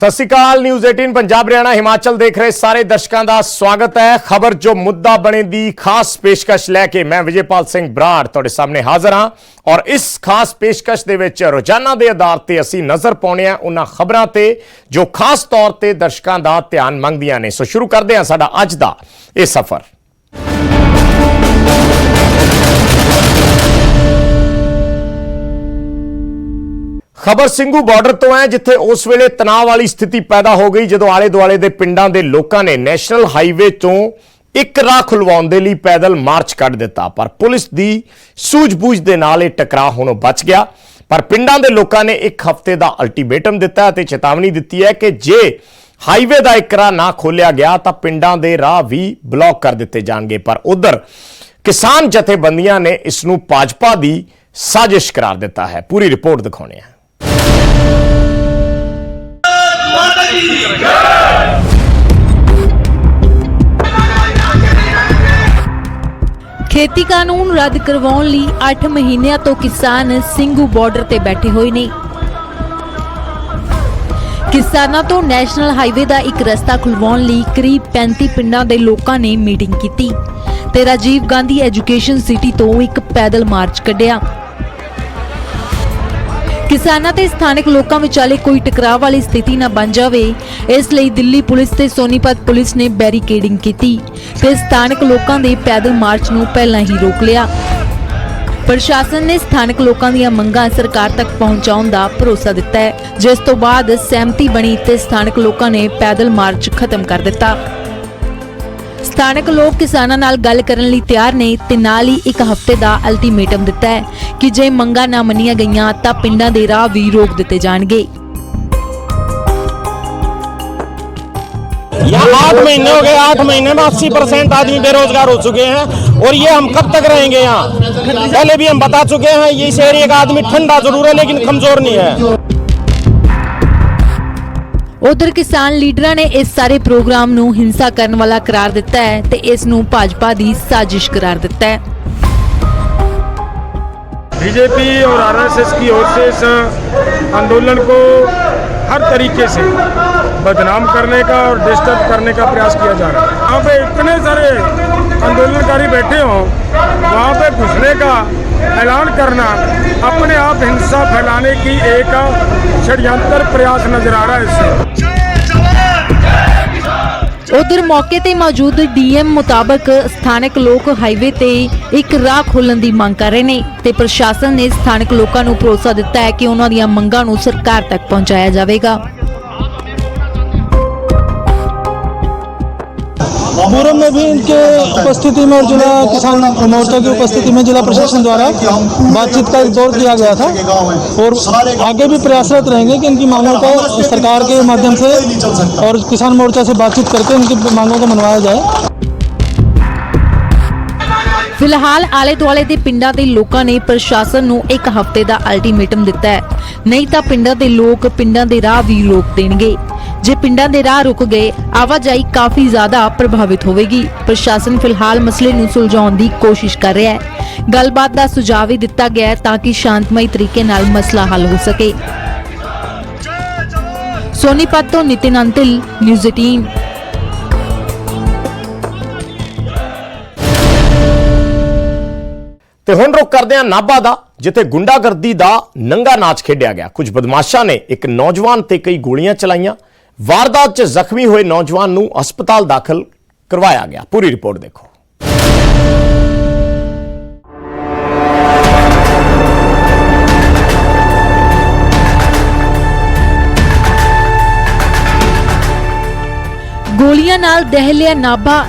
सत श्री अकाल। न्यूज़ 18 पंजाब हरियाणा हिमाचल देख रहे सारे दर्शकों का स्वागत है। खबर जो मुद्दा बने दी खास पेशकश लैके मैं विजयपाल सिंह बराड़ तुहाडे सामने हाजिर हाँ और इस खास पेशकश दे विच रोजाना के आधार पर असीं नज़र पाउने आ उन्हां खबरां ते जो खास तौर पर दर्शकों का ध्यान मंगदियां ने। सो शुरू करते हैं साडा अज दा ये सफर। खबर ਸਿੰਘੂ ਬਾਰਡਰ ਤੋਂ ਹੈ ਜਿੱਥੇ ਉਸ ਵੇਲੇ ਤਣਾਅ ਵਾਲੀ ਸਥਿਤੀ ਪੈਦਾ ਹੋ ਗਈ ਜਦੋਂ ਆਲੇ ਦੁਆਲੇ ਦੇ ਪਿੰਡਾਂ ਦੇ ਲੋਕਾਂ ਨੇ ਨੈਸ਼ਨਲ ਹਾਈਵੇ ਤੋਂ ਇੱਕ ਰਾਹ ਖੁਲਵਾਉਣ ਦੇ ਲਈ ਪੈਦਲ ਮਾਰਚ ਕੱਢ ਦਿੱਤਾ, ਪਰ ਪੁਲਿਸ ਦੀ ਸੂਝ-ਬੂਝ ਦੇ ਨਾਲ ਇਹ ਟਕਰਾਅ ਹੋਣੋਂ ਬਚ ਗਿਆ। ਪਰ ਪਿੰਡਾਂ ਦੇ ਲੋਕਾਂ ਨੇ ਇੱਕ ਹਫ਼ਤੇ ਦਾ ਅਲਟੀਮੇਟਮ ਦਿੱਤਾ ਅਤੇ ਚੇਤਾਵਨੀ ਦਿੱਤੀ ਹੈ ਕਿ ਜੇ ਹਾਈਵੇ ਦਾ ਇੱਕ ਰਾਹ ਨਾ ਖੋਲਿਆ ਗਿਆ ਤਾਂ ਪਿੰਡਾਂ ਦੇ ਰਾਹ ਵੀ ਬਲੌਕ ਕਰ ਦਿੱਤੇ ਜਾਣਗੇ। ਪਰ ਉਧਰ ਕਿਸਾਨ ਜਥੇਬੰਦੀਆਂ ਨੇ ਇਸ ਨੂੰ ਭਾਜਪਾ ਦੀ ਸਾਜ਼ਿਸ਼ ਕਰਾਰ ਦਿੱਤਾ ਹੈ। ਪੂਰੀ ਰਿਪੋਰਟ ਦਿਖਾਉਣੇ ਆ। खेती कानून रद्द करवाउण लई 8 महीनों तो किसान ਸਿੰਘੂ बॉर्डर ते बैठे हुए ने। किसानां तो नैशनल हाईवे का एक रस्ता खुलवाउण लई करीब 35 पिंडां दे लोकां ने मीटिंग कीती ते राजीव गांधी एजुकेशन सिटी तो एक पैदल मार्च कढिया। किसानां ते स्थानिक लोकां विचाले कोई टकराव वाली स्थिति न बन जावे इसलिए दिल्ली पुलिस ते सोनीपत पुलिस ने बैरीकेडिंग कीती ते स्थानिक लोकां दे पैदल मार्च नूं पहलां ही रोक लिया। प्रशासन ने स्थानिक लोकां दीयां मंगां सरकार तक पहुंचाउण दा भरोसा दिता है, जिस तो बाद सहमति बनी ते स्थानिक लोकां ने पैदल मार्च खत्म कर दिता। स्थानिक लोग किसानां नाल गल करन लई तैयार ने ते नाल ही एक हफ्ते दा अल्टीमेटम दिता है कि जे मंगां ना मन्नियां गईयां तां पिंडां दे राह भी रोक दिते जाणगे। यहाँ 8 महीने हो गए, 8 महीने में 80% आदमी बेरोजगार हो चुके हैं और ये हम कब तक रहेंगे यहाँ। पहले भी हम बता चुके हैं ये इस एरिया का आदमी ठंडा जरूर है लेकिन कमजोर नहीं है। उधर किसान लीडरां ने इस सारे प्रोग्राम नूं हिंसा करने वाला करार दिता है ते इस नूं भाजपा दी साजिश करार दिता है। बीजेपी और आरएसएस की ओर से इस आंदोलन को हर तरीके से बदनाम करने का और डिस्टर्ब करने का प्रयास किया जा रहा है। वहाँ पे इतने सारे आंदोलनकारी बैठे हों, वहाँ पे घुसने का ऐलान करना अपने आप हिंसा फैलाने की एक षड्यंत्र प्रयास नजर आ रहा है इससे। उधर मौके ते मौजूद डीएम मुताबिक स्थानिक लोग हाईवे ते एक राह खोलण दी मांग कर रहे ने ते प्रशासन ने स्थानिक लोकां नूं भरोसा दिता है कि उन्हां दीयां मंगां नूं सरकार तक पहुंचाया जावेगा। मुहर्रम में भी इनके उपस्थिति में और जिला किसान मोर्चा की उपस्थिति में जिला प्रशासन द्वारा बातचीत का एक दौर किया गया था और आगे भी प्रयासरत रहेंगे कि इनकी मांगों को सरकार के माध्यम से और किसान मोर्चा से बातचीत करके इनकी मांगों को मनवाया जाए। फिलहाल आले दुआले दे पिंडां दे लोकां ने प्रशासन नूं एक हफ्ते दा अल्टीमेटम दिता है, नहीं तां पिंडां दे लोक पिंडां दे राह भी रोक देणगे। जे पिंडां दे राह रुक गए आवाजाही काफी ज्यादा प्रभावित होवेगी। प्रशासन फिलहाल मसले नूं सुलझाउण दी कोशिश कर रहा है। गलबात दा सुझाव भी दिता गया है ताकि शांतमई तरीके नाल मसला हल हो सके। सोनीपत तो नितिन अंतिल, न्यूज़ 18। ਤੇ ਹੁਣ ਰੁਕ ਕਰਦੇ ਹਾਂ ਨਾਭਾ ਦਾ ਜਿੱਥੇ ਗੁੰਡਾਗਰਦੀ ਦਾ ਨੰਗਾ ਨਾਚ ਖੇਡਿਆ ਗਿਆ। ਕੁਝ ਬਦਮਾਸ਼ਾਂ ਨੇ ਇੱਕ ਨੌਜਵਾਨ ਤੇ ਕਈ ਗੋਲੀਆਂ ਚਲਾਈਆਂ। ਵਾਰਦਾਤ 'ਚ ਜ਼ਖਮੀ ਹੋਏ ਨੌਜਵਾਨ ਨੂੰ ਹਸਪਤਾਲ ਦਾਖਲ ਕਰਵਾਇਆ ਗਿਆ। ਪੂਰੀ ਰਿਪੋਰਟ ਦੇਖੋ। गोलियां नाल दहलिया नाभा,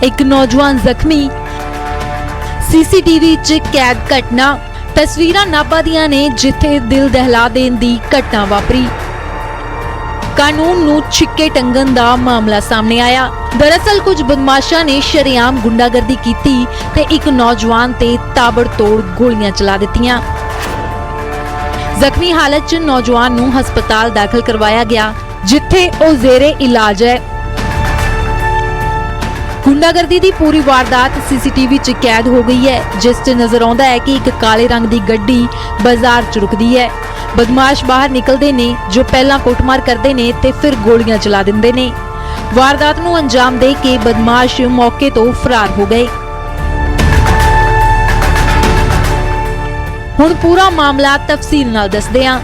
एक नौजवान जख्मी। सीसीटीवी च कैद घटना। तस्वीरां नाभा दियां ने जिथे दिल दहला देण दी घटना वापरी। कानून नूं छिक्के टंगन दा मामला सामने आया। दरअसल कुछ बदमाशां ने शरेआम गुंडागर्दी कीती ते एक नौजवान ते ताबड़तोड़ गोलियां चला दित्तियां। जख्मी हालत च नौजवान नूं हस्पताल दाखल करवाया गया जिथे ओ जेरे इलाज है। ਗੁੰਡਾਗਰਦੀ ਦੀ ਪੂਰੀ ਵਾਰਦਾਤ ਸੀਸੀਟੀਵੀ 'ਚ ਕੈਦ ਹੋ ਗਈ ਹੈ, ਜਿਸ 'ਚ ਨਜ਼ਰ ਆਉਂਦਾ ਹੈ ਕਿ ਇੱਕ ਕਾਲੇ ਰੰਗ ਦੀ ਗੱਡੀ ਬਾਜ਼ਾਰ 'ਚ ਰੁਕਦੀ ਹੈ। ਬਦਮਾਸ਼ ਬਾਹਰ ਨਿਕਲਦੇ ਨੇ, ਜੋ ਪਹਿਲਾਂ ਕੁੱਟਮਾਰ ਕਰਦੇ ਨੇ ਤੇ ਫਿਰ ਗੋਲੀਆਂ ਚਲਾ ਦਿੰਦੇ ਨੇ। ਵਾਰਦਾਤ ਨੂੰ ਅੰਜਾਮ ਦੇ ਕੇ ਬਦਮਾਸ਼ ਮੌਕੇ ਤੋਂ ਫਰਾਰ ਹੋ ਗਏ। ਹੁਣ ਪੂਰਾ ਮਾਮਲਾ ਤਫਸੀਲ ਨਾਲ ਦੱਸਦੇ ਹਾਂ।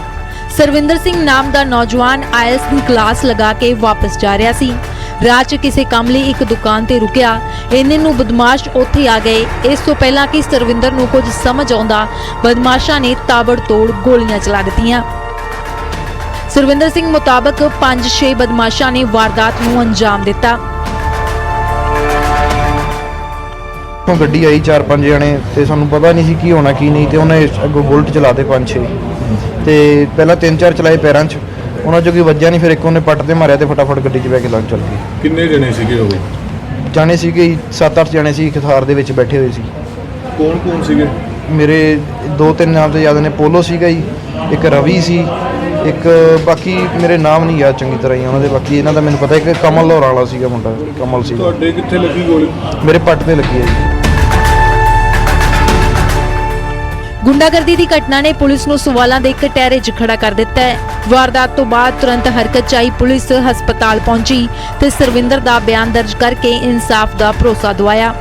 ਸਰਵਿੰਦਰ ਸਿੰਘ ਨਾਮ ਦਾ ਨੌਜਵਾਨ ਆਇਲਸ ਦੀ ਕਲਾਸ ਲਗਾ ਕੇ ਵਾਪਸ ਜਾ ਰਿਹਾ ਸੀ। ਰਾਹ 'ਚ ਕਿਸੇ ਕੰਮ ਲਈ ਇੱਕ ਦੁਕਾਨ ਤੇ ਰੁਕਿਆ। ਇੰਨੇ ਨੂੰ ਬਦਮਾਸ਼ ਉੱਥੇ ਆ ਗਏ। ਇਸ ਤੋਂ ਪਹਿਲਾਂ ਕਿ ਸਰਵਿੰਦਰ ਨੂੰ ਕੁਝ ਸਮਝ ਆਉਂਦਾ, ਬਦਮਾਸ਼ਾਂ ਨੇ ਤਾਬੜਤੋੜ ਗੋਲੀਆਂ ਚਲਾ ਦਿੱਤੀਆਂ। ਸਰਵਿੰਦਰ ਸਿੰਘ ਮੁਤਾਬਕ 5-6 ਬਦਮਾਸ਼ਾਂ ਨੇ ਵਾਰਦਾਤ ਨੂੰ ਅੰਜਾਮ ਦਿੱਤਾ। ਤੋਂ ਗੱਡੀ ਆਈ 4-5 ਜਣੇ ਤੇ ਸਾਨੂੰ ਪਤਾ ਨਹੀਂ ਸੀ ਕੀ ਹੋਣਾ ਕੀ ਨਹੀਂ, ਤੇ ਉਹਨੇ ਅੱਗੋਂ ਬੁਲਟ ਚਲਾਤੇ 5-6 ਤੇ ਪਹਿਲਾਂ 3-4 ਚਲਾਏ ਪੈਰਾਂ 'ਚ, ਉਹਨਾਂ 'ਚੋਂ ਕੋਈ ਵੱਜਿਆ ਨਹੀਂ। ਫਿਰ ਇੱਕ ਉਹਨੇ ਪੱਟ ਤੇ ਮਾਰਿਆ ਤੇ ਫਟਾਫਟ ਗੱਡੀ 'ਚ ਬਹਿ ਕੇ ਲੰਘ ਚੱਲ ਗਈ। ਕਿੰਨੇ ਜਣੇ ਸੀਗੇ ਉਹ? ਜਾਣੇ ਸੀਗੇ 7-8 ਜਣੇ ਸੀ, ਇੱਕ ਥਾਰ ਦੇ ਵਿੱਚ ਬੈਠੇ ਹੋਏ ਸੀ। ਕੌਣ ਸੀਗੇ? ਮੇਰੇ 2-3 ਨਾਮ ਤੋਂ ਯਾਦ ਨੇ। ਪੋਲੋ ਸੀਗਾ ਜੀ, ਇੱਕ ਰਵੀ ਸੀ, ਇੱਕ ਬਾਕੀ ਮੇਰੇ ਨਾਮ ਨਹੀਂ ਯਾਦ ਚੰਗੀ ਤਰ੍ਹਾਂ ਹੀ ਉਹਨਾਂ ਦੇ। ਬਾਕੀ ਇਹਨਾਂ ਦਾ ਮੈਨੂੰ ਪਤਾ ਇੱਕ ਕਮਲ ਲਾਹੌਰ ਵਾਲਾ ਸੀਗਾ ਮੁੰਡਾ, ਕਮਲ ਸੀ। ਤੁਹਾਡੇ ਕਿੱਥੇ ਲੱਗੀ ਗੋਲੀ? ਮੇਰੇ ਪੱਟ ਤੇ ਲੱਗੀ ਹੈ ਜੀ। ਗੁੰਡਾਗਰਦੀ ਦੀ ਘਟਨਾ ਨੇ ਪੁਲਿਸ ਨੂੰ ਸਵਾਲਾਂ ਦੇ ਕਟਹਿਰੇ 'ਚ ਖੜਾ ਕਰ ਦਿੱਤਾ ਹੈ। ਵਾਰਦਾਤ ਤੋਂ ਬਾਅਦ ਤੁਰੰਤ ਹਰਕਤ 'ਚ ਆਈ ਪੁਲਿਸ ਹਸਪਤਾਲ ਪਹੁੰਚੀ ਤੇ ਸਰਵਿੰਦਰ ਦਾ ਬਿਆਨ ਦਰਜ ਕਰਕੇ ਇਨਸਾਫ ਦਾ ਭਰੋਸਾ ਦਿਵਾਇਆ।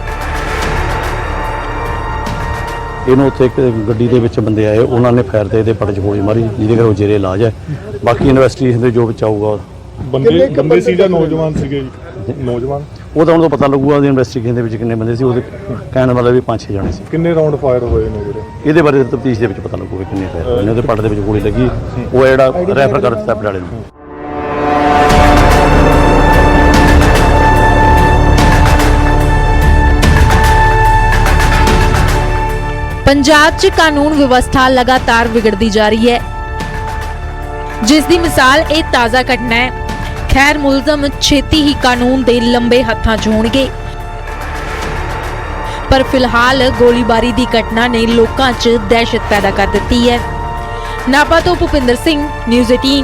ਇਹਨੂੰ ਉੱਥੇ ਇੱਕ ਗੱਡੀ ਦੇ ਵਿੱਚ ਬੰਦੇ ਆਏ, ਉਹਨਾਂ ਨੇ ਫਾਇਰ ਤੇ ਇਹਦੇ ਪੱਟ 'ਚ ਗੋਲੀ ਮਾਰੀ, ਜਿਹਦੇ ਕਰਕੇ ਉਹ ਜੇਰੇ ਇਲਾਜ ਹੈ। ਬਾਕੀ ਇਨਵੈਸਟੀਗੇਸ਼ਨ ਦੇ ਜੋ ਵਿੱਚ ਆਊਗਾ। ਬੰਦੇ ਸੀ ਜਾਂ ਨੌਜਵਾਨ ਸੀਗੇ ਜੀ? ਨੌਜਵਾਨ। ਉਹ ਤਾਂ ਹੁਣ ਤੋਂ ਪਤਾ ਲੱਗੂਗਾ ਉਹਦੀ ਇਨਵੈਸਟੀਗੇਸ਼ਨ ਦੇ ਵਿੱਚ ਕਿੰਨੇ ਬੰਦੇ ਸੀ। ਉਹਦੇ ਕਹਿਣ ਵਾਲਾ ਵੀ 5-6 ਜਣੇ ਸੀ। ਕਿੰਨੇ ਰਾਉਂਡ ਫਾਇਰ ਹੋਏ ਨੇ ਵੀਰੇ? ਇਹਦੇ ਬਾਰੇ ਤਫਤੀਸ਼ ਦੇ ਵਿੱਚ ਪਤਾ ਲੱਗੂਗਾ ਕਿੰਨੇ ਫਾਇਰ ਹੋਏ ਨੇ। ਉਹਦੇ ਪੱਟ ਦੇ ਵਿੱਚ ਗੋਲੀ ਲੱਗੀ, ਉਹ ਜਿਹੜਾ ਰੈਫਰ ਕਰ ਦਿੱਤਾ ਪਟਿਆਲੇ ਨੂੰ। ਪੰਜਾਬ 'ਚ ਕਾਨੂੰਨ ਵਿਵਸਥਾ ਲਗਾਤਾਰ ਵਿਗੜਦੀ ਜਾ ਰਹੀ ਹੈ, ਜਿਸ ਦੀ ਮਿਸਾਲ ਇਹ ਤਾਜ਼ਾ ਘਟਨਾ ਹੈ। ਖੈਰ, ਮੁਲਜ਼ਮ ਛੇਤੀ ਹੀ ਕਾਨੂੰਨ ਦੇ ਲੰਬੇ ਹੱਥਾਂ 'ਚ ਹੋਣਗੇ, ਪਰ ਫਿਲਹਾਲ ਗੋਲੀਬਾਰੀ ਦੀ ਘਟਨਾ ਨੇ ਲੋਕਾਂ 'ਚ ਦਹਿਸ਼ਤ ਪੈਦਾ ਕਰ ਦਿੱਤੀ ਹੈ। ਨਾਭਾ ਤੋਂ ਭੁਪਿੰਦਰ ਸਿੰਘ, ਨਿਊਜ਼ 18।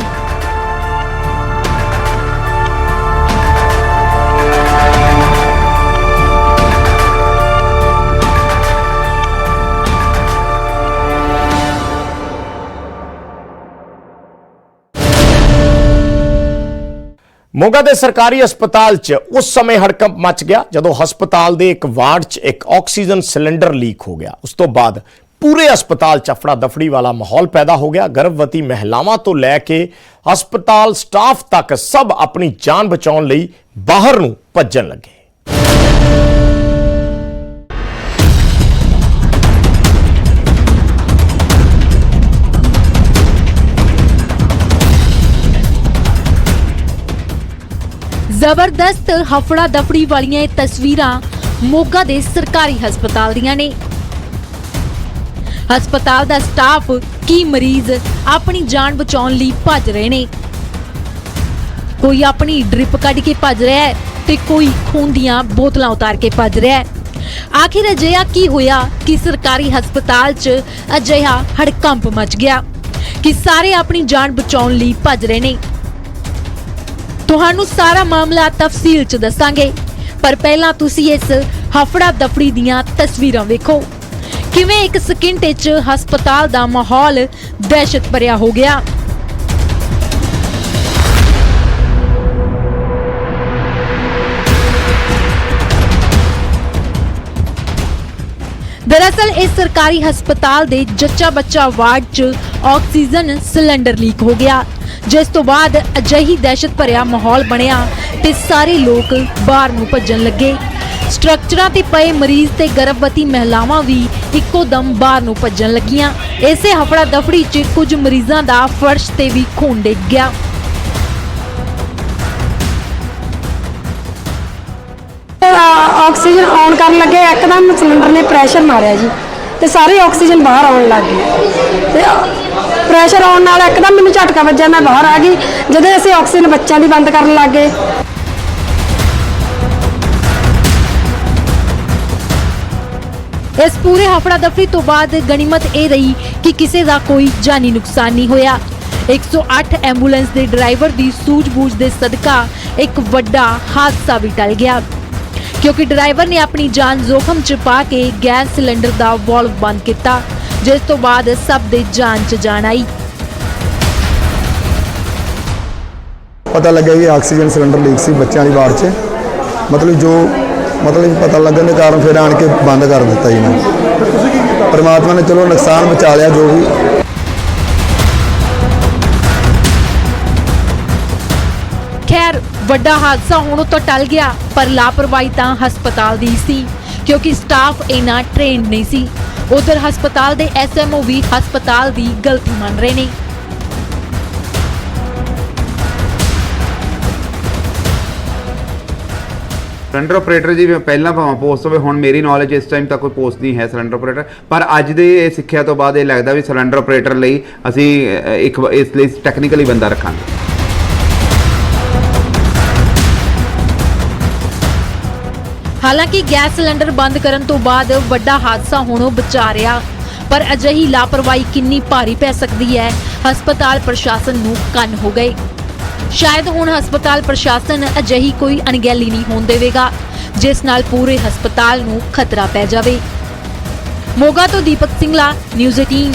ਮੋਗਾ ਦੇ ਸਰਕਾਰੀ ਹਸਪਤਾਲ 'ਚ ਉਸ ਸਮੇਂ ਹੜਕੰਪ ਮਚ ਗਿਆ ਜਦੋਂ ਹਸਪਤਾਲ ਦੇ ਇੱਕ ਵਾਰਡ 'ਚ ਇੱਕ ਆਕਸੀਜਨ ਸਿਲੰਡਰ ਲੀਕ ਹੋ ਗਿਆ। ਉਸ ਤੋਂ ਬਾਅਦ ਪੂਰੇ ਹਸਪਤਾਲ 'ਚ ਅਫੜਾ ਦਫੜੀ ਵਾਲਾ ਮਾਹੌਲ ਪੈਦਾ ਹੋ ਗਿਆ। ਗਰਭਵਤੀ ਮਹਿਲਾਵਾਂ ਤੋਂ ਲੈ ਕੇ ਹਸਪਤਾਲ ਸਟਾਫ ਤੱਕ ਸਭ ਆਪਣੀ ਜਾਨ ਬਚਾਉਣ ਲਈ ਬਾਹਰ ਨੂੰ ਭੱਜਣ ਲੱਗੇ। ਜ਼ਬਰਦਸਤ ਹਫੜਾ ਦਫੜੀ ਵਾਲੀਆਂ ਇਹ ਤਸਵੀਰਾਂ ਮੋਗਾ ਦੇ ਸਰਕਾਰੀ ਹਸਪਤਾਲ ਦੀਆਂ ਨੇ। ਹਸਪਤਾਲ ਦਾ ਸਟਾਫ ਕੀ ਮਰੀਜ਼ ਆਪਣੀ ਜਾਨ ਬਚਾਉਣ ਲਈ ਭੱਜ ਰਹੇ ਨੇ। ਕੋਈ ਆਪਣੀ ਡ੍ਰਿਪ ਕੱਢ ਕੇ ਭੱਜ ਰਿਹਾ ਹੈ ਤੇ ਕੋਈ ਖੂਨ ਦੀਆਂ ਬੋਤਲਾਂ ਉਤਾਰ ਕੇ ਭੱਜ ਰਿਹਾ ਹੈ। ਆਖਿਰ ਅਜਿਹਾ ਕੀ ਹੋਇਆ ਕਿ ਸਰਕਾਰੀ ਹਸਪਤਾਲ 'ਚ ਅਜਿਹਾ ਹੜਕੰਪ ਮਚ ਗਿਆ ਕਿ ਸਾਰੇ ਆਪਣੀ ਜਾਨ ਬਚਾਉਣ ਲਈ ਭੱਜ ਰਹੇ ਨੇ। ਤੁਹਾਨੂੰ ਸਾਰਾ ਮਾਮਲਾ ਤਫਸੀਲ 'ਚ ਦੱਸਾਂਗੇ, ਪਰ ਪਹਿਲਾਂ ਤੁਸੀਂ ਇਸ ਹਫੜਾ ਦਫੜੀ ਦੀਆਂ ਤਸਵੀਰਾਂ ਵੇਖੋ। ਕਿਵੇਂ ਇੱਕ ਸਕਿੰਟ 'ਚ ਹਸਪਤਾਲ ਦਾ ਮਾਹੌਲ ਦਹਿਸ਼ਤ ਭਰਿਆ ਹੋ ਗਿਆ। दरअसल इस सरकारी हस्पताल दे जच्चा बच्चा वार्ड च ऑक्सीजन सिलेंडर लीक हो गया, जिस तो बाद अजिही दहशत भरिया माहौल बनिया ते सारे लोग बाहर नूं भज्जण लगे। स्ट्रक्चरां ते पए मरीज ते गर्भवती महिलावां भी इक्को दम बाहर नूं भज्जण लगियां। इसे हफड़ा दफड़ी च कुछ मरीजां दा फर्श ते भी खून डिग गया। ऑक्सीजन ऑन कर लगे एकदम सिलेंडर ने प्रेशर मारिया जी ते सारी ऑक्सीजन बाहर आने लग गई ते प्रेशर आने नाल एकदम मैनूं झटका वज्जिया, मैं बाहर आ गई। जदों असीं ऑक्सीजन बच्चों की बंद करन लग गए इस पूरे हफड़ा दफड़ी तो बाद गनीमत ये रही कि किसी का कोई जानी नुकसान नहीं होया। 108 एंबूलेंस के ड्राइवर की सूझबूझ के सदका एक वड्डा हादसा भी टल गया, ਕਿਉਂਕਿ ਡਰਾਈਵਰ ਨੇ ਆਪਣੀ ਜਾਨ ਜ਼ੋਖਮ 'ਚ ਪਾ ਕੇ ਗੈਸ ਸਿਲੰਡਰ ਦਾ ਵਾਲਵ ਬੰਦ ਕੀਤਾ, ਜਿਸ ਤੋਂ ਬਾਅਦ ਸਭ ਦੇ ਜਾਨ 'ਚ ਜਾਨ ਆਈ। पता लगे कि ऑक्सीजन सिलेंडर लीक सी बच्चों की वार्ड से मतलब पता लगने के कारण फिर आन के बंद कर दिता जी मैं। परमात्मा ने चलो नुकसान बचा लिया जो भी। खैर ਵੱਡਾ ਹਾਦਸਾ ਹੋਣੋਂ ਤਾਂ ਟਲ ਗਿਆ, ਪਰ ਲਾਪਰਵਾਹੀ ਤਾਂ ਹਸਪਤਾਲ ਦੀ ਸੀ, ਕਿਉਂਕਿ ਸਟਾਫ ਇਨਾ ਟ੍ਰੇਨਡ ਨਹੀਂ ਸੀ। ਉਧਰ ਹਸਪਤਾਲ ਦੇ ਐਸਐਮਓ ਵੀ ਹਸਪਤਾਲ ਦੀ ਗਲਤੀ ਮੰਨ ਰਹੇ ਨੇ। ਸਿਲੰਡਰ ਆਪਰੇਟਰ ਜੀ ਪਹਿਲਾਂ ਭਾਵੇਂ ਪੋਸਟ ਹੋਵੇ, ਹੁਣ ਮੇਰੀ ਨੌਲੇਜ ਇਸ ਟਾਈਮ ਤੱਕ ਕੋਈ ਪੋਸਟ ਨਹੀਂ ਹੈ ਸਿਲੰਡਰ ਆਪਰੇਟਰ। ਪਰ ਅੱਜ ਦੇ ਇਹ ਸਿੱਖਿਆ ਤੋਂ ਬਾਅਦ ਇਹ ਲੱਗਦਾ ਵੀ ਸਿਲੰਡਰ ਆਪਰੇਟਰ ਲਈ ਅਸੀਂ ਇਸ ਲਈ ਟੈਕਨੀਕਲੀ ਬੰਦਾ ਰੱਖਾਂਗੇ। ਹਾਲਾਂਕਿ ਗੈਸ ਸਿਲੰਡਰ ਬੰਦ ਕਰਨ ਤੋਂ ਬਾਅਦ ਵੱਡਾ ਹਾਦਸਾ ਹੋਣੋਂ ਬਚਾ ਰਿਹਾ, ਪਰ ਅਜਿਹੀ ਲਾਪਰਵਾਹੀ ਕਿੰਨੀ ਭਾਰੀ ਪੈ ਸਕਦੀ ਹੈ, ਹਸਪਤਾਲ ਪ੍ਰਸ਼ਾਸਨ ਨੂੰ ਕੰਨ ਹੋ ਗਏ। ਸ਼ਾਇਦ ਹੁਣ ਹਸਪਤਾਲ ਪ੍ਰਸ਼ਾਸਨ ਅਜਿਹੀ ਕੋਈ ਅਣਗਹਿਲੀ ਨਹੀਂ ਹੋਣ ਦੇਵੇਗਾ, ਜਿਸ ਨਾਲ ਪੂਰੇ ਹਸਪਤਾਲ ਨੂੰ ਖਤਰਾ ਪੈ ਜਾਵੇ। ਮੋਗਾ ਤੋਂ ਦੀਪਕ ਸਿੰਘਲਾ, ਨਿਊਜ਼ 18।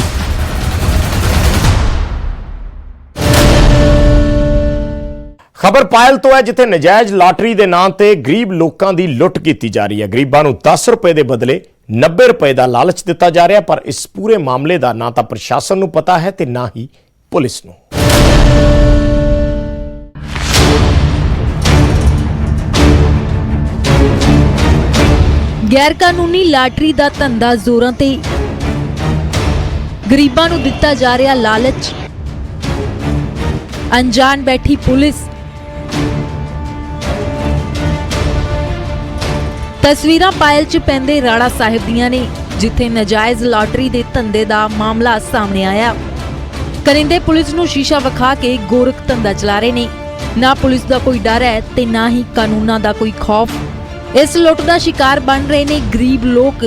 ਖਬਰ ਪਾਇਲ ਤੋਂ ਹੈ, ਜਿੱਥੇ ਨਜਾਇਜ਼ ਲਾਟਰੀ ਦੇ ਨਾਂ ਤੇ ਗਰੀਬ ਲੋਕਾਂ ਦੀ ਲੁੱਟ ਕੀਤੀ ਜਾ ਰਹੀ ਹੈ। ਗਰੀਬਾਂ ਨੂੰ 10 ਰੁਪਏ ਦੇ ਬਦਲੇ 90 ਰੁਪਏ ਦਾ ਲਾਲਚ ਦਿੱਤਾ ਜਾ ਰਿਹਾ, ਪਰ ਇਸ ਪੂਰੇ ਮਾਮਲੇ ਦਾ ਨਾ ਤਾਂ ਪ੍ਰਸ਼ਾਸਨ ਨੂੰ ਪਤਾ ਹੈ ਤੇ ਨਾ ਹੀ ਪੁਲਿਸ ਨੂੰ। ਗੈਰ ਕਾਨੂੰਨੀ ਲਾਟਰੀ ਦਾ ਧੰਦਾ ਜ਼ੋਰਾਂ ਤੇ, ਗਰੀਬਾਂ ਨੂੰ ਦਿੱਤਾ ਜਾ ਰਿਹਾ ਲਾਲਚ, ਅਣਜਾਣ ਬੈਠੀ ਪੁਲਿਸ। ਤਸਵੀਰਾਂ ਪਾਇਲ 'ਚ ਪੈਂਦੇ ਰਾੜਾ ਸਾਹਿਬ ਦੀਆਂ ਨੇ, ਜਿੱਥੇ ਨਜਾਇਜ਼ ਲਾਟਰੀ ਦੇ ਧੰਦੇ ਦਾ ਮਾਮਲਾ ਸਾਹਮਣੇ ਆਇਆ। ਕਰਿੰਦੇ ਪੁਲਿਸ ਨੂੰ ਸ਼ੀਸ਼ਾ ਵਿਖਾ ਕੇ ਗੋਰਖ ਧੰਦਾ ਚਲਾ ਰਹੇ ਨੇ। ਨਾ ਪੁਲਿਸ ਦਾ ਕੋਈ ਡਰ ਹੈ ਤੇ ਨਾ ਹੀ ਕਾਨੂੰਨਾਂ ਦਾ ਕੋਈ ਖੌਫ। ਇਸ ਲੁੱਟ ਦਾ ਸ਼ਿਕਾਰ ਬਣ ਰਹੇ ਨੇ ਗਰੀਬ ਲੋਕ।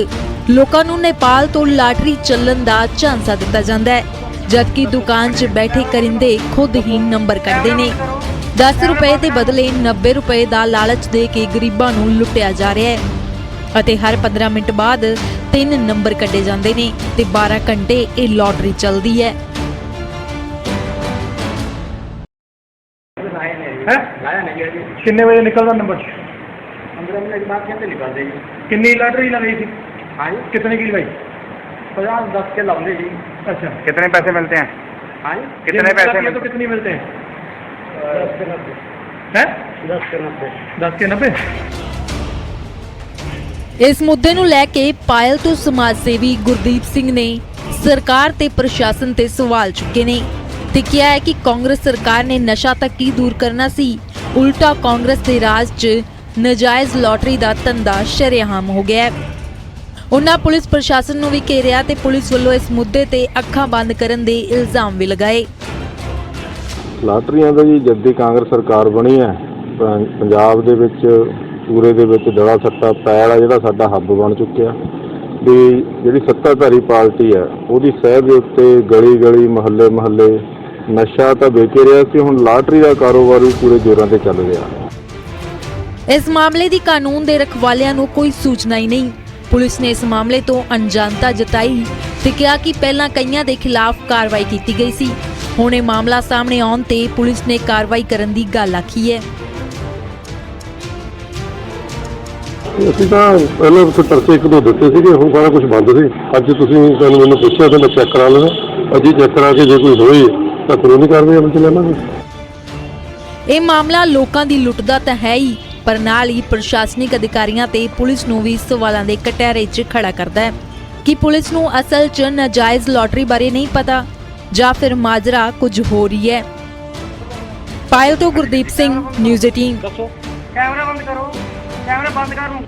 ਲੋਕਾਂ ਨੂੰ ਨੇਪਾਲ ਤੋਂ ਲਾਟਰੀ ਚੱਲਣ ਦਾ ਝਾਂਸਾ ਦਿੱਤਾ ਜਾਂਦਾ ਹੈ, ਜਦਕਿ ਦੁਕਾਨ 'ਚ ਬੈਠੇ ਕਰਿੰਦੇ ਖੁਦ ਹੀ ਨੰਬਰ ਕੱਢਦੇ ਨੇ। 10 ਰੁਪਏ ਦੇ ਬਦਲੇ 90 ਰੁਪਏ ਦਾ ਲਾਲਚ ਦੇ ਕੇ ਗਰੀਬਾਂ ਨੂੰ ਲੁੱਟਿਆ ਜਾ ਰਿਹਾ ਹੈ ਅਤੇ ਹਰ 15 ਮਿੰਟ ਬਾਅਦ 3 ਨੰਬਰ ਕੱਢੇ ਜਾਂਦੇ ਨੇ ਤੇ 12 ਘੰਟੇ ਇਹ ਲਾਟਰੀ ਚੱਲਦੀ ਹੈ। कितने बजे निकलता नंबर? 15 मिनट बाद कैसे निकल देगी? कितनी लॉटरी लगाई थी? हाँ जी। कितने की लगाई? 50 10 के लौंडे जी। अच्छा, कितने पैसे मिलते हैं? हाँ जी। कितने पैसे तो कितनी मिलते हैं? 10 के 90 है। 10 के 90 10 के 90। ਇਸ ਮੁੱਦੇ ਨੂੰ ਲੈ ਕੇ ਪਾਇਲ ਤੋਂ ਸਮਾਜ ਸੇਵੀ ਗੁਰਦੀਪ ਸਿੰਘ ਨੇ ਸਰਕਾਰ ਤੇ ਪ੍ਰਸ਼ਾਸਨ ਤੇ ਸਵਾਲ ਚੁੱਕੇ ਨੇ ਤੇ ਕਿਹਾ ਹੈ ਕਿ ਕਾਂਗਰਸ ਸਰਕਾਰ ਨੇ ਨਸ਼ਾ ਤਾਂ ਕੀ ਦੂਰ ਕਰਨਾ ਸੀ, ਉਲਟਾ ਕਾਂਗਰਸ ਦੇ ਰਾਜ 'ਚ ਨਜਾਇਜ਼ ਲਾਟਰੀ ਦਾ ਧੰਦਾ ਸ਼ਰੇਆਮ ਹੋ ਗਿਆ ਹੈ। ਉਹਨਾਂ ਪੁਲਿਸ ਪ੍ਰਸ਼ਾਸਨ ਨੂੰ ਵੀ ਘੇਰਿਆ ਤੇ ਪੁਲਿਸ ਵੱਲੋਂ ਇਸ ਮੁੱਦੇ ਤੇ ਅੱਖਾਂ ਬੰਦ ਕਰਨ ਦੇ ਇਲਜ਼ਾਮ ਵੀ ਲਗਾਏ। ਲਾਟਰੀਆਂ ਦਾ ਜੀ ਜਦ ਦੀ ਕਾਂਗਰਸ ਸਰਕਾਰ ਬਣੀ ਹੈ ਪੰਜਾਬ ਦੇ ਵਿੱਚ ਪੂਰੇ ਦੇ ਵਿੱਚ ਦੜਾ ਸੱਟਾ ਪੈਲ ਆ ਜਿਹੜਾ ਸਾਡਾ ਹੱਬ ਬਣ ਚੁੱਕਿਆ ਵੀ ਜਿਹੜੀ ਸੱਤਾਧਾਰੀ ਪਾਰਟੀ ਹੈ ਉਹਦੀ ਸਹਿ ਦੇ ਉੱਤੇ ਗਲੀ ਗਲੀ ਮਹੱਲੇ ਮਹੱਲੇ ਨਸ਼ਾ ਤਾਂ ਵੇਚ ਰਿਹਾ ਸੀ, ਹੁਣ ਲਾਟਰੀ ਦਾ ਕਾਰੋਬਾਰ ਵੀ ਪੂਰੇ ਜ਼ੋਰਾਂ ਤੇ ਚੱਲ ਰਿਹਾ। ਇਸ ਮਾਮਲੇ ਦੀ ਕਾਨੂੰਨ ਦੇ ਰਖਵਾਲਿਆਂ ਨੂੰ ਕੋਈ ਸੂਚਨਾ ਹੀ ਨਹੀਂ। ਪੁਲਿਸ ਨੇ ਇਸ ਮਾਮਲੇ ਤੋਂ ਅਣਜਾਣਤਾ ਜਤਾਈ ਤੇ ਕਿਹਾ ਕਿ ਪਹਿਲਾਂ ਕਈਆਂ ਦੇ ਖਿਲਾਫ ਕਾਰਵਾਈ ਕੀਤੀ ਗਈ ਸੀ। ਹੁਣ ਇਹ ਮਾਮਲਾ ਸਾਹਮਣੇ ਆਉਣ ਤੇ ਪੁਲਿਸ ਨੇ ਕਾਰਵਾਈ ਕਰਨ ਦੀ ਗੱਲ ਆਖੀ ਹੈ। ਅਸੀਂ ਤਾਂ ਪਹਿਲਾਂ ਤਰਸੇ ਇੱਕ ਦੋ ਦਿੱਤੇ ਸੀਗੇ, ਹੁਣ ਸਾਰਾ ਕੁਝ ਬੰਦ ਸੀ। ਅੱਜ ਤੁਸੀਂ ਮੈਨੂੰ ਪੁੱਛਿਆ ਤਾਂ ਮੈਂ ਚੈੱਕ ਕਰਾ ਲੈਣਾ। ਅਜੇ ਚੈੱਕ ਕਰਾ ਕੇ ਜੇ ਕੋਈ ਹੋਈ ਤਾਂ ਕਾਨੂੰਨੀ ਕਾਰਵਾਈ ਅਮਲ 'ਚ ਲਿਆਵਾਂਗੇ। ਇਹ ਮਾਮਲਾ ਲੋਕਾਂ ਦੀ ਲੁੱਟ ਦਾ ਤਾਂ ਹੈ ਹੀ, ਪਰ ਨਾਲ ਹੀ ਪ੍ਰਸ਼ਾਸਨਿਕ ਅਧਿਕਾਰੀਆਂ ਤੇ ਪੁਲਿਸ ਨੂੰ ਵੀ ਸਵਾਲਾਂ ਦੇ ਕਟਹਿਰੇ 'ਚ ਖੜਾ ਕਰਦਾ ਹੈ ਕਿ ਪੁਲਿਸ ਨੂੰ ਅਸਲ 'ਚ ਨਾਜਾਇਜ਼ ਲਾਟਰੀ ਬਾਰੇ ਨਹੀਂ ਪਤਾ ਜਾਂ ਫਿਰ ਮਾਜਰਾ ਕੁਝ ਹੋ ਰਹੀ ਹੈ। ਪਾਇਲ ਤੋਂ ਗੁਰਦੀਪ ਸਿੰਘ, ਨਿਊਜ਼ 18। कैमरा बंद करो, कैमरा बंद करो।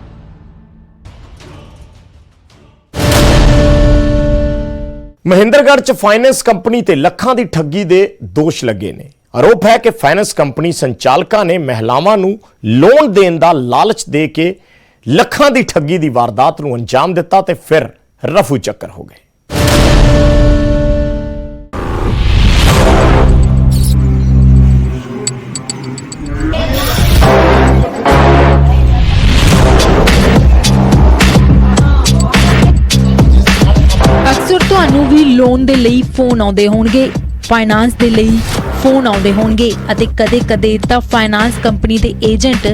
ਮਹਿੰਦਰਗੜ੍ਹ 'ਚ ਫਾਈਨੈਂਸ ਕੰਪਨੀ ਤੇ ਲੱਖਾਂ ਦੀ ਠੱਗੀ ਦੇ ਦੋਸ਼ ਲੱਗੇ ਨੇ। ਆਰੋਪ ਹੈ ਕਿ ਫਾਈਨੈਂਸ ਕੰਪਨੀ ਸੰਚਾਲਕਾਂ ਨੇ ਮਹਿਲਾਵਾਂ ਨੂੰ ਲੋਨ ਦੇਣ ਦਾ ਲਾਲਚ ਦੇ ਕੇ ਲੱਖਾਂ ਦੀ ਠੱਗੀ ਦੀ ਵਾਰਦਾਤ ਨੂੰ ਅੰਜਾਮ ਦਿੱਤਾ ਤੇ ਫਿਰ ਰਫੂ ਚੱਕਰ ਹੋ ਗਏ। ਲੋਨ ਦੇ ਲਈ ਫੋਨ ਆਉਂਦੇ ਹੋਣਗੇ, ਫਾਈਨਾਂਸ ਦੇ ਲਈ ਫੋਨ ਆਉਂਦੇ ਹੋਣਗੇ ਅਤੇ ਕਦੇ-ਕਦੇ ਤਾਂ ਫਾਈਨਾਂਸ ਕੰਪਨੀ ਦੇ ਏਜੰਟ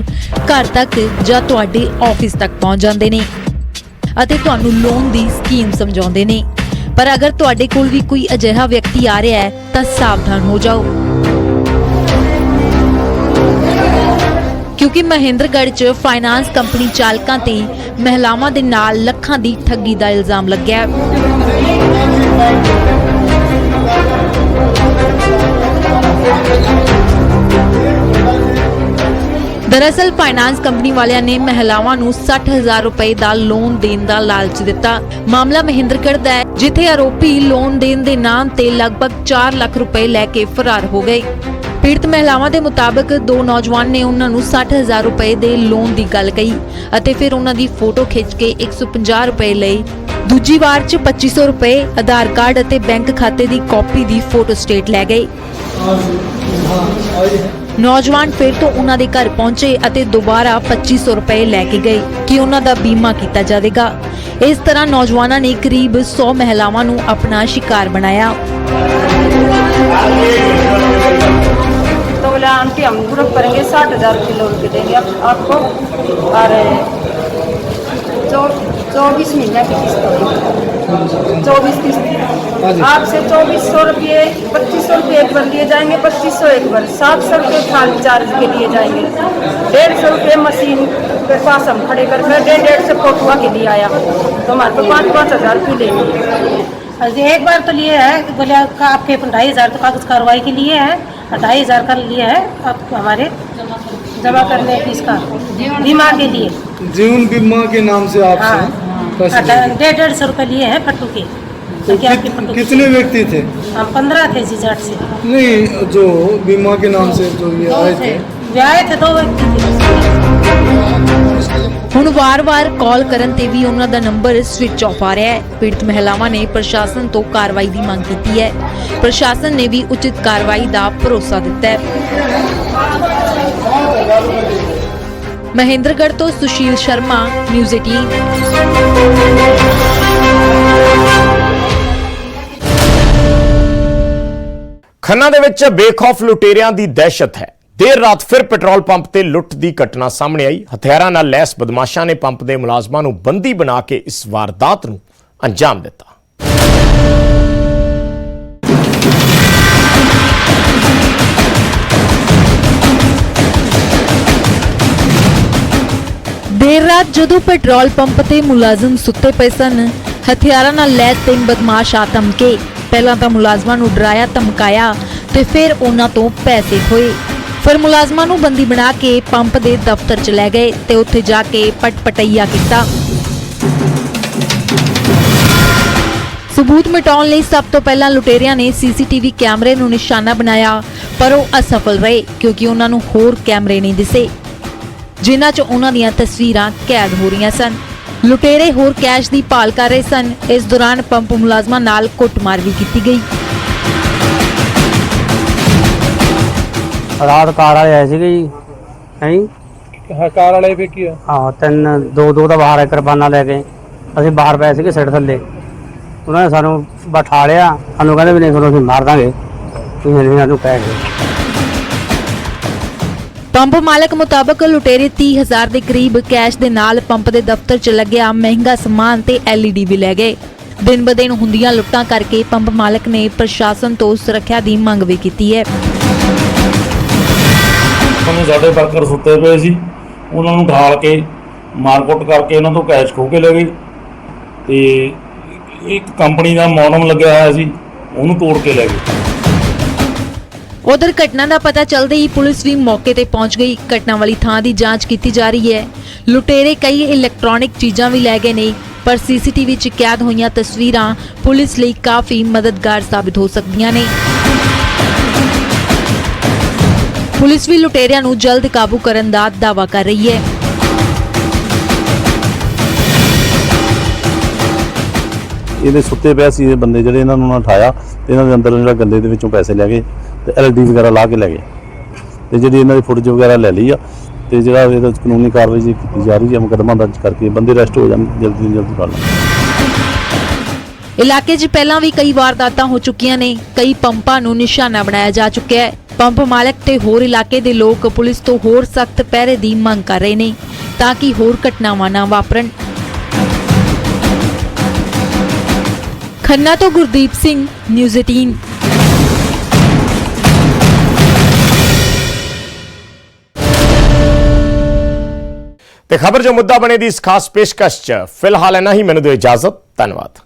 ਘਰ ਤੱਕ ਜਾਂ ਤੁਹਾਡੇ ਆਫਿਸ ਤੱਕ ਪਹੁੰਚ ਜਾਂਦੇ ਨੇ ਅਤੇ ਤੁਹਾਨੂੰ ਲੋਨ ਦੀ ਸਕੀਮ ਸਮਝਾਉਂਦੇ ਨੇ। ਪਰ ਅਗਰ ਤੁਹਾਡੇ ਕੋਲ ਵੀ ਕੋਈ ਅਜਿਹਾ ਵਿਅਕਤੀ ਆ ਰਿਹਾ ਹੈ ਤਾਂ ਸਾਵਧਾਨ ਹੋ ਜਾਓ, ਕਿਉਂਕਿ ਮਹਿੰਦਰਗੜ੍ਹ 'ਚ ਫਾਈਨਾਂਸ ਕੰਪਨੀ ਚਾਲਕਾਂ ਤੇ ਮਹਿਲਾਵਾਂ ਦੇ ਨਾਲ ਲੱਖਾਂ ਦੀ ਠੱਗੀ ਦਾ ਇਲਜ਼ਾਮ ਲੱਗਿਆ ਹੈ। दरअसल फाइनेंस कंपनी वालियां ने महिलावां नूं 60,000 रुपए दा लोन देण दा लालच दिता। मामला महेंद्रगढ़ दा है, जिथे आरोपी लोन देण दे नाम ते लगभग 4 लाख रुपए लैके फरार हो गए। पीड़ित महिलावां दे मुताबिक दो नौजवान ने उन्हां नूं 60,000 रुपए दे लोन दी गल कही अते फिर उन्हां दी फोटो खिंच के 150 रुपए लए। दूजी वार च 2500 रुपए, आधार कार्ड अते बैंक खाते दी कॉपी दी फोटो स्टेट लै गए। नौजवान फिर तो उन्हां दे घर पहुंचे अते दोबारा 2500 रुपए लैके गए कि उन्हां दा बीमा कीता जाएगा। इस तरह नौजवानों ने करीब 100 महिलावां नूं अपना शिकार बनाया। तो बोले आंटी हम ग्रुप करेंगे 60,000 रुपये लोन के देंगे आपको और 24 महीने की किस्त होगी, 24 किस्त आपसे 2400 रुपये 2500 रुपये एक बार लिए जाएंगे, 2500 एक बार, 700 रुपये खाली चार्ज के लिए जाएंगे, 150 रुपये मशीन के पास हम खड़े कर 150 से फोटुआ के लिए आया तो हमारे को 5-5 हज़ार रुपये लेंगे। एक बार तो लिए है, बोले आपके 2,500 तो कागज कार्रवाई के लिए है, 2,500 का लिए है आप हमारे जमा करने इसका बीमा के लिए, जीवन बीमा के नाम से आप 150 रुपये लिए हैं फट्टू के। तो कितने व्यक्ति थे? हम 15 थे जिजाट से। नहीं, जो बीमा के नाम से जो ये आए थे 2 व्यक्ति थे। ਹੁਣ ਵਾਰ-ਵਾਰ ਕਾਲ ਕਰਨ ਤੇ ਵੀ ਉਹਨਾਂ ਦਾ ਨੰਬਰ ਸਵਿਚ ਆਫ ਆ ਰਿਹਾ ਹੈ। ਪੀੜਤ ਮਹਿਲਾਵਾਂ ਨੇ ਪ੍ਰਸ਼ਾਸਨ ਤੋਂ ਕਾਰਵਾਈ ਦੀ ਮੰਗ ਕੀਤੀ ਹੈ। ਪ੍ਰਸ਼ਾਸਨ ਨੇ ਵੀ ਉਚਿਤ ਕਾਰਵਾਈ ਦਾ ਭਰੋਸਾ ਦਿੱਤਾ ਹੈ। ਮਹਿੰਦਰਗੜ੍ਹ ਤੋਂ ਸੁਸ਼ੀਲ ਸ਼ਰਮਾ, ਨਿਊਜ਼ 18। ਖੰਨਾ ਦੇ ਵਿੱਚ ਬੇਖੌਫ ਲੁਟੇਰਿਆਂ ਦੀ ਦਹਿਸ਼ਤ ਹੈ। देर रात फिर पेट्रोल पंप ते लुੱਟ ਦੀ ਘਟਨਾ ਸਾਹਮਣੇ ਆਈ। ਹਥਿਆਰਾਂ ਨਾਲ ਲੈਸ ਬਦਮਾਸ਼ਾਂ ਨੇ ਪੰਪ ਦੇ ਮੁਲਾਜ਼ਮਾਂ ਨੂੰ ਬੰਦੀ ਬਣਾ ਕੇ ਇਸ ਵਾਰਦਾਤ ਨੂੰ ਅੰਜਾਮ ਦਿੱਤਾ। देर रात जदों पेट्रोल पंप ते मुलाजम सुत्ते पे सन, हथियारां नाल लैस 3 बदमाश आ धमके। पहलां तां मुलाजमां नूं डराया धमकाया ते फिर उन्हां तों पैसे खोए। फिर मुलाजमां नूं बंदी बना के पंप दे दफ्तर च लै गए ते उत्थे जाके पटपटैया कीता। सबूत मिटाउण लई सब तो पहलां लुटेरियां ने सीसीटीवी कैमरे नूं निशाना बनाया, पर वो असफल रहे क्योंकि उन्हां नूं होर कैमरे नहीं दिसे जिन्हां च उन्हां दीयां तस्वीरां कैद हो रहीआं सन। लुटेरे होर कैश दी भाल कर रहे सन। इस दौरान पंप मुलाजमां नाल कुੱਟਮਾਰ भी की गई। रात कार वाले आए थे जी, कार वाले पे की हाँ 3-2 ਦਾ ਬਾਹਰ ਕਿਰਪਾਨਾਂ ਲੈ ਕੇ ਅਸੀਂ ਬਾਹਰ ਪਏ ਸੀਗੇ ਸਿਰ ਥੱਲੇ। ਉਹਨਾਂ ਨੇ ਸਾਨੂੰ ਬਿਠਾ ਲਿਆ, ਸਾਨੂੰ ਕਹਿੰਦੇ ਵੀ ਨਹੀਂ ਤੁਹਾਨੂੰ ਅਸੀਂ ਮਾਰ ਦਾਂਗੇ, ਤੁਸੀਂ ਨਹੀਂ ਸਾਨੂੰ ਕਹਿ ਗਏ। पंप मालक मुताबिक लुटेरे 30,000 के करीब कैश के नाल पंप के दफ्तर च लग्या महंगा समान ते LED भी लै गए। दिन ब दिन हुंदियां लुट्टां करके पंप मालक ने प्रशासन तो सुरक्षा की मंग भी की है। ਸਾਡੇ ਵਰਕਰ ਸੁੱਤੇ ਪਏ ਸੀ, ਉਹਨਾਂ ਨੂੰ ਢਾਲ ਕੇ ਮਾਰਕੁੱਟ ਕਰਕੇ ਉਹਨਾਂ ਤੋਂ ਕੈਸ਼ ਖੋਹ ਕੇ ਲੈ ਗਏ ਤੇ ਇੱਕ ਕੰਪਨੀ ਦਾ ਮੋਡਮ ਲੱਗਿਆ ਹੋਇਆ ਸੀ ਉਹਨੂੰ ਤੋੜ ਕੇ ਲੈ ਗਏ। उधर घटना का पता चलते ही पुलिस भी मौके ते पहुंच गई। घटना वाली थां की जांच की जा रही है। लुटेरे कई इलैक्ट्रॉनिक चीज़ां भी लै गए ने, पर CCTV च कैद होईयां तस्वीरां पुलिस लई काफ़ी मददगार साबित हो सकदियां ने। पुलिस भी लुटेरियां नूं जल्द काबू करन दा दावा कर रही है। ਇਹਦੇ ਸੁੱਤੇ ਪਿਆ ਸੀ ਇਹ ਬੰਦੇ ਜਿਹੜੇ ਇਹਨਾਂ ਨੂੰ ਨਾ ਉਠਾਇਆ ਤੇ ਇਹਨਾਂ ਦੇ ਅੰਦਰ ਜਿਹੜਾ ਗੰਦੇ ਦੇ ਵਿੱਚੋਂ ਪੈਸੇ ਲੈ ਗਏ ਤੇ LED ਵਗੈਰਾ ਲਾ ਕੇ ਲੈ ਗਏ ਤੇ ਜਿਹੜੀ ਇਹਨਾਂ ਦੀ ਫੁਟੇਜ ਵਗੈਰਾ ਲੈ ਲਈ ਆ ਤੇ ਜਿਹੜਾ ਇਹਦਾ ਕਾਨੂੰਨੀ ਕਾਰਵਾਈ ਜੀ ਕੀਤੀ ਜਾ ਰਹੀ ਹੈ। ਮੁਕੱਦਮਾ ਦਰਜ ਕਰਕੇ ਬੰਦੇ ਅਰੈਸਟ ਹੋ ਜਾਣ, ਜਲਦੀ ਤੋਂ ਜਲਦੀ ਫੜ ਲਵਾਂਗੇ। ਇਲਾਕੇ 'ਚ ਪਹਿਲਾਂ ਵੀ ਕਈ ਵਾਰਦਾਤਾਂ ਹੋ ਚੁੱਕੀਆਂ ਨੇ। ਕਈ ਪੰਪਾਂ ਨੂੰ ਨਿਸ਼ਾਨਾ ਬਣਾਇਆ ਜਾ ਚੁੱਕਿਆ ਹੈ। ਪੰਪ ਮਾਲਕ ਤੇ ਹੋਰ ਇਲਾਕੇ ਦੇ ਲੋਕ ਪੁਲਿਸ ਤੋਂ ਹੋਰ ਸਖਤ ਪਹਿਰੇ ਦੀ ਮੰਗ ਕਰ ਰਹੇ ਨੇ ਤਾਂ ਕਿ ਹੋਰ ਘਟਨਾਵਾਂ ਨਾ ਵਾਪਰਨ। ਖੰਨਾ ਤੋਂ ਗੁਰਦੀਪ ਸਿੰਘ, ਨਿਊਜ਼ 18। ਤੇ ਖਬਰ ਜੋ ਮੁੱਦਾ ਬਣੇ ਦੀ ਇਸ ਖਾਸ ਪੇਸ਼ਕਸ਼ 'ਚ ਫਿਲਹਾਲ ਇੰਨਾ ਹੀ। ਮੈਨੂੰ ਦਿਓ ਇਜਾਜ਼ਤ। ਧੰਨਵਾਦ।